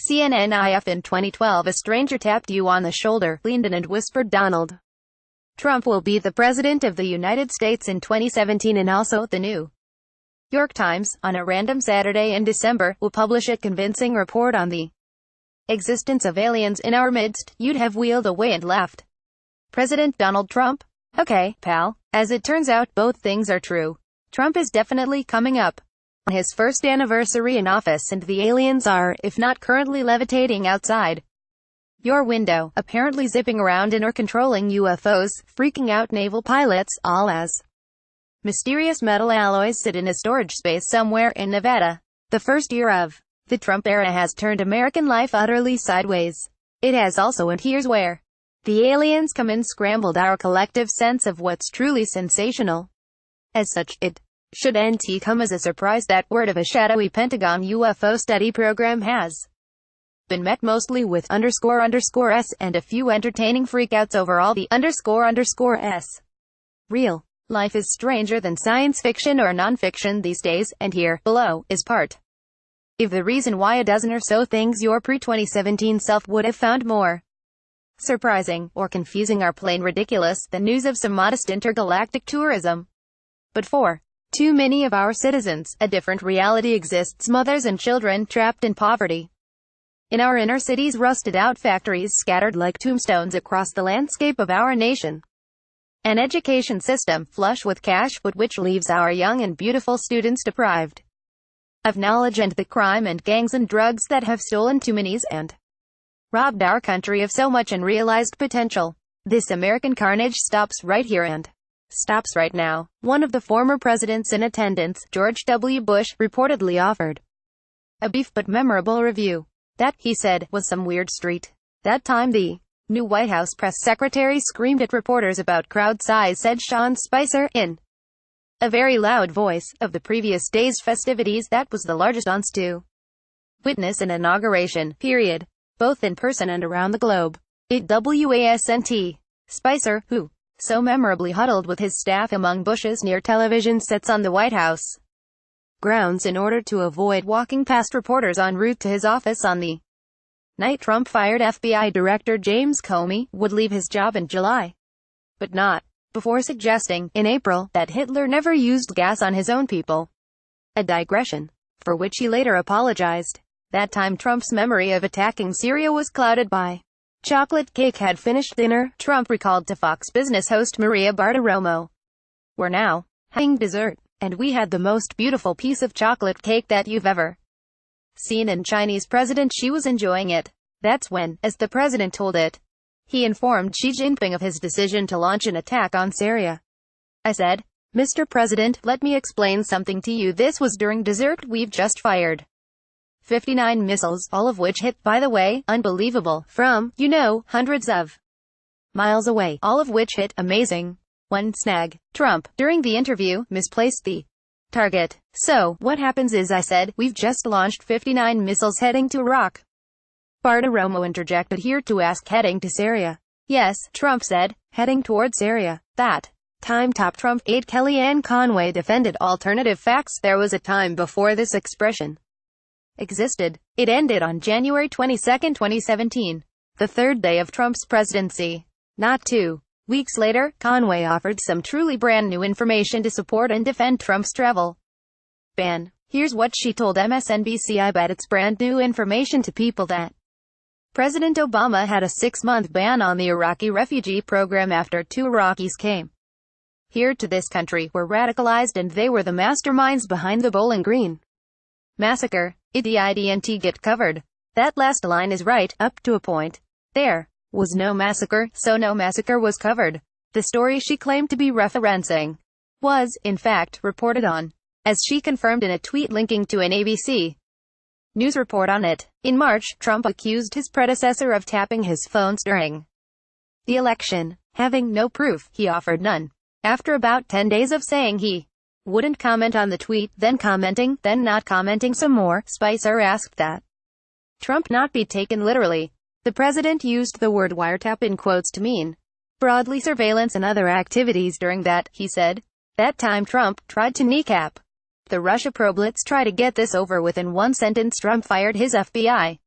CNNIf in 2012, a stranger tapped you on the shoulder, leaned in and whispered Donald Trump will be the President of the United States in 2017, and also the New York Times, on a random Saturday in December, will publish a convincing report on the existence of aliens in our midst. You'd have wheeled away and left. President Donald Trump? Okay, pal. As it turns out, both things are true. Trump is definitely coming up on his first anniversary in office, and the aliens are, if not currently levitating outside your window, apparently zipping around in or controlling UFOs, freaking out naval pilots, all as mysterious metal alloys sit in a storage space somewhere in Nevada. The first year of the Trump era has turned American life utterly sideways. It has also, and here's where the aliens come in, scrambled our collective sense of what's truly sensational. As such, it shouldn't come as a surprise that word of a shadowy Pentagon UFO study program has been met mostly with __s and a few entertaining freakouts over all the __s. Real life is stranger than science fiction or non-fiction these days, and here, below, is part of the reason why a dozen or so things your pre-2017 self would have found more surprising, or confusing, are plain ridiculous, than news of some modest intergalactic tourism. But for too many of our citizens, a different reality exists: mothers and children trapped in poverty in our inner cities, rusted-out factories scattered like tombstones across the landscape of our nation, an education system flush with cash, but which leaves our young and beautiful students deprived of knowledge, and the crime and gangs and drugs that have stolen too many and robbed our country of so much unrealized potential. This American carnage stops right here and stops right now. One of the former presidents in attendance, George W. Bush, reportedly offered a brief but memorable review. That, he said, was some weird street. That time the new White House press secretary screamed at reporters about crowd size, said Sean Spicer, in a very loud voice, of the previous day's festivities. That was the largest on to witness an inauguration, period. Both in person and around the globe. It wasn't Spicer, who so memorably huddled with his staff among bushes near television sets on the White House grounds in order to avoid walking past reporters en route to his office on the night Trump fired FBI Director James Comey, would leave his job in July, but not before suggesting, in April, that Hitler never used gas on his own people. A digression, for which he later apologized. That time Trump's memory of attacking Syria was clouded by chocolate cake had finished dinner, Trump recalled to Fox Business host Maria Bartiromo. We're now having dessert, and we had the most beautiful piece of chocolate cake that you've ever seen. And Chinese President Xi was enjoying it. That's when, as the president told it, he informed Xi Jinping of his decision to launch an attack on Syria. I said, "Mr. President, let me explain something to you. This was during dessert. We've just fired 59 missiles, all of which hit, by the way, unbelievable, from, hundreds of miles away, all of which hit, amazing. One snag. Trump, during the interview, misplaced the target. So, what happens is, I said, we've just launched 59 missiles heading to Iraq." Bartiromo interjected here to ask, heading to Syria? Yes, Trump said, heading toward Syria. That time top Trump aide Kellyanne Conway defended alternative facts. There was a time before this expression existed. It ended on January 22, 2017, the third day of Trump's presidency. Not 2 weeks later, Conway offered some truly brand new information to support and defend Trump's travel ban. Here's what she told MSNBC. I bet it's brand new information to people that President Obama had a 6-month ban on the Iraqi refugee program after 2 Iraqis came here to this country, were radicalized, and they were the masterminds behind the Bowling Green massacre. It didn't get covered. That last line is right, up to a point. There was no massacre, so no massacre was covered. The story she claimed to be referencing was, in fact, reported on, as she confirmed in a tweet linking to an ABC News report on it. In March, Trump accused his predecessor of tapping his phones during the election. Having no proof, he offered none. After about 10 days of saying he wouldn't comment on the tweet, then commenting, then not commenting some more, Spicer asked that Trump not be taken literally. The president used the word wiretap in quotes to mean broadly surveillance and other activities during that, he said. That time Trump tried to kneecap the Russia probe. Let's try to get this over with in one sentence. Trump fired his FBI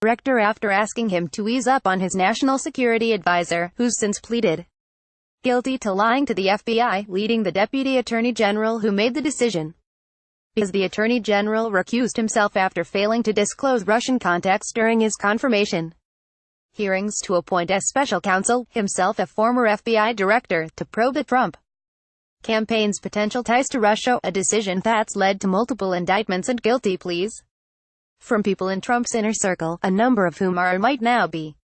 director after asking him to ease up on his national security advisor, who's since pleaded guilty to lying to the FBI, leading the deputy attorney general who made the decision, because the attorney general recused himself after failing to disclose Russian contacts during his confirmation hearings to appoint as special counsel, himself a former FBI director, to probe the Trump campaign's potential ties to Russia, a decision that's led to multiple indictments and guilty pleas from people in Trump's inner circle, a number of whom are or might now be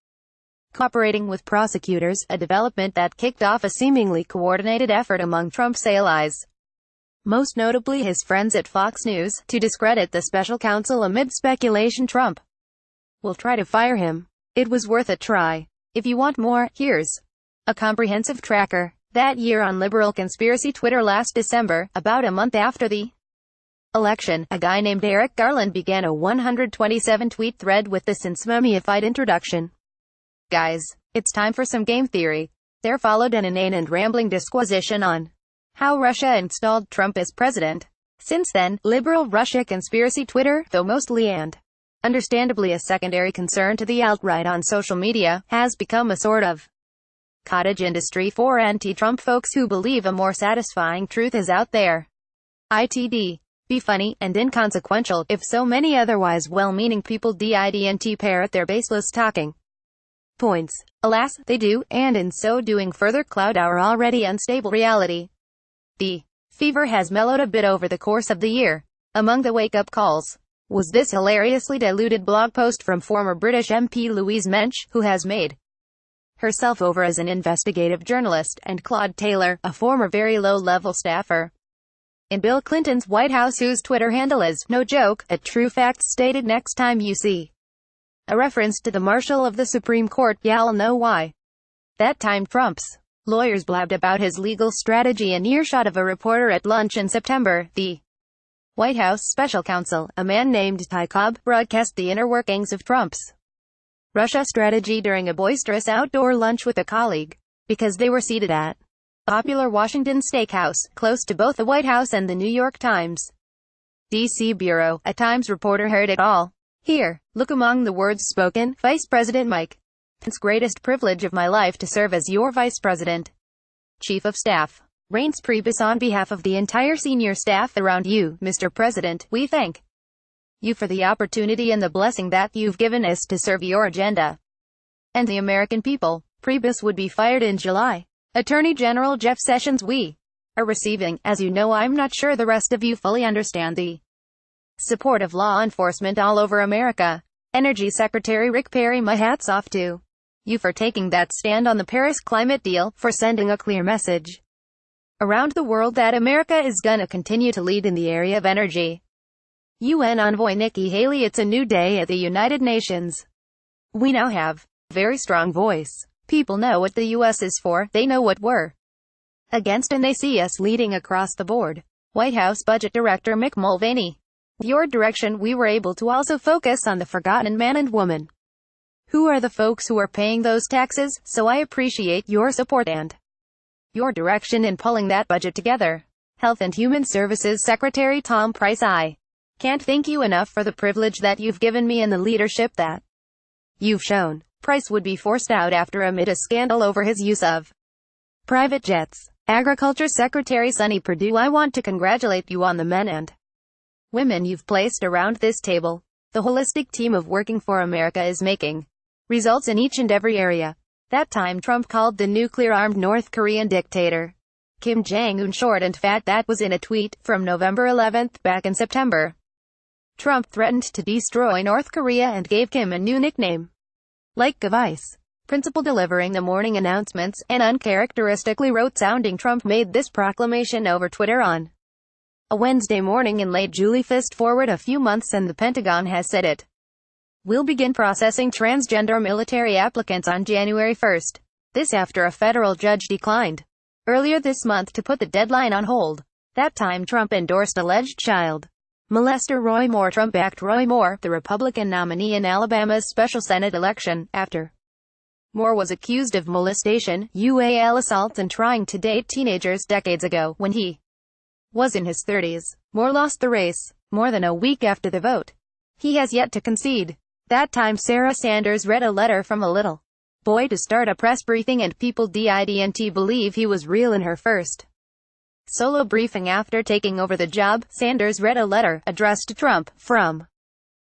cooperating with prosecutors, a development that kicked off a seemingly coordinated effort among Trump's allies, most notably his friends at Fox News, to discredit the special counsel amid speculation Trump will try to fire him. It was worth a try. If you want more, here's a comprehensive tracker. That year on liberal conspiracy Twitter last December, about a month after the election, a guy named Eric Garland began a 127-tweet thread with the CNNIf introduction. Guys, it's time for some game theory. There followed an inane and rambling disquisition on how Russia installed Trump as president. Since then, liberal Russia conspiracy Twitter, though mostly and understandably a secondary concern to the alt-right on social media, has become a sort of cottage industry for anti-Trump folks who believe a more satisfying truth is out there. It'd be funny and inconsequential if so many otherwise well-meaning people didn't parrot their baseless talking points. Alas, they do, and in so doing further cloud our already unstable reality. The fever has mellowed a bit over the course of the year. Among the wake-up calls was this hilariously diluted blog post from former British MP Louise Mensch, who has made herself over as an investigative journalist, and Claude Taylor, a former very low-level staffer in Bill Clinton's White House whose Twitter handle is, no joke, a true fact stated. Next time you see a reference to the Marshal of the Supreme Court, y'all know why. That time Trump's lawyers blabbed about his legal strategy in earshot of a reporter at lunch in September. The White House special counsel, a man named Ty Cobb, broadcast the inner workings of Trump's Russia strategy during a boisterous outdoor lunch with a colleague, because they were seated at a popular Washington steakhouse, close to both the White House and the New York Times D.C. bureau. A Times reporter heard it all. Here, look among the words spoken. Vice President Mike Pence, greatest privilege of my life to serve as your Vice President. Chief of Staff Reince Priebus, on behalf of the entire senior staff around you, Mr. President, we thank you for the opportunity and the blessing that you've given us to serve your agenda and the American people. Priebus would be fired in July. Attorney General Jeff Sessions, we are receiving, as you know, I'm not sure the rest of you fully understand, the support of law enforcement all over America. Energy Secretary Rick Perry, my hat's off to you for taking that stand on the Paris climate deal, for sending a clear message around the world that America is gonna continue to lead in the area of energy. UN Envoy Nikki Haley, it's a new day at the United Nations. We now have a very strong voice. People know what the U.S. is for, they know what we're against, and they see us leading across the board. White House Budget Director Mick Mulvaney. With your direction, we were able to also focus on the forgotten man and woman, who are the folks who are paying those taxes, so I appreciate your support and your direction in pulling that budget together. Health and Human Services Secretary Tom Price, I can't thank you enough for the privilege that you've given me and the leadership that you've shown. Price would be forced out after amid a scandal over his use of private jets. Agriculture Secretary Sonny Perdue, I want to congratulate you on the men and women you've placed around this table. The holistic team of Working for America is making results in each and every area. That time Trump called the nuclear-armed North Korean dictator Kim Jong-un short and fat. That was in a tweet from November 11th. Back in September, Trump threatened to destroy North Korea and gave Kim a new nickname, like a vice principal delivering the morning announcements. An uncharacteristically rote-sounding Trump made this proclamation over Twitter on a Wednesday morning in late July. Fast forward a few months and the Pentagon has said it will begin processing transgender military applicants on January 1st. This after a federal judge declined earlier this month to put the deadline on hold. That time Trump endorsed alleged child molester Roy Moore. Trump backed Roy Moore, the Republican nominee in Alabama's special Senate election, after Moore was accused of molestation, UAL assault and trying to date teenagers decades ago, when he was in his 30s. Moore lost the race more than a week after the vote. He has yet to concede. That time Sarah Sanders read a letter from a little boy to start a press briefing and people didn't believe he was real. In her first solo briefing after taking over the job, Sanders read a letter addressed to Trump from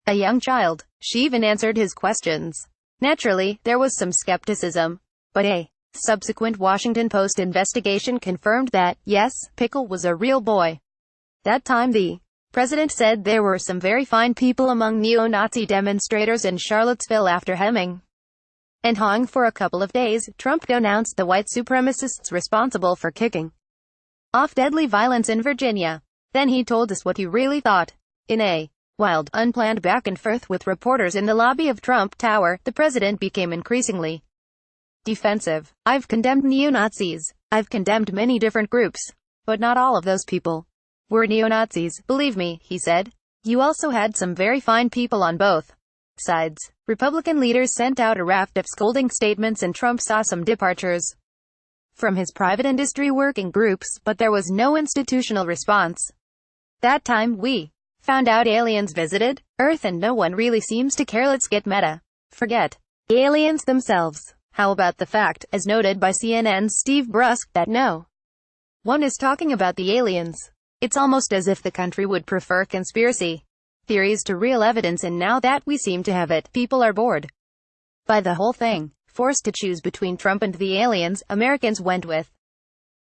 a young child. She even answered his questions. Naturally, there was some skepticism, but a subsequent Washington Post investigation confirmed that, yes, Pickle was a real boy. That time the president said there were some very fine people among neo-Nazi demonstrators in Charlottesville. After hemming and hawing for a couple of days, Trump denounced the white supremacists responsible for kicking off deadly violence in Virginia. Then he told us what he really thought. In a wild, unplanned back and forth with reporters in the lobby of Trump Tower, the president became increasingly defensive. I've condemned neo-Nazis. I've condemned many different groups. But not all of those people were neo-Nazis. Believe me, he said. You also had some very fine people on both sides. Republican leaders sent out a raft of scolding statements and Trump saw some departures from his private industry working groups, but there was no institutional response. That time we found out aliens visited Earth and no one really seems to care. Let's get meta. Forget the aliens themselves. How about the fact, as noted by CNN's Steve Brusk, that no one is talking about the aliens? It's almost as if the country would prefer conspiracy theories to real evidence, and now that we seem to have it, people are bored by the whole thing. Forced to choose between Trump and the aliens, Americans went with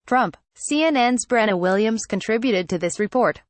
Trump. CNN's Brenna Williams contributed to this report.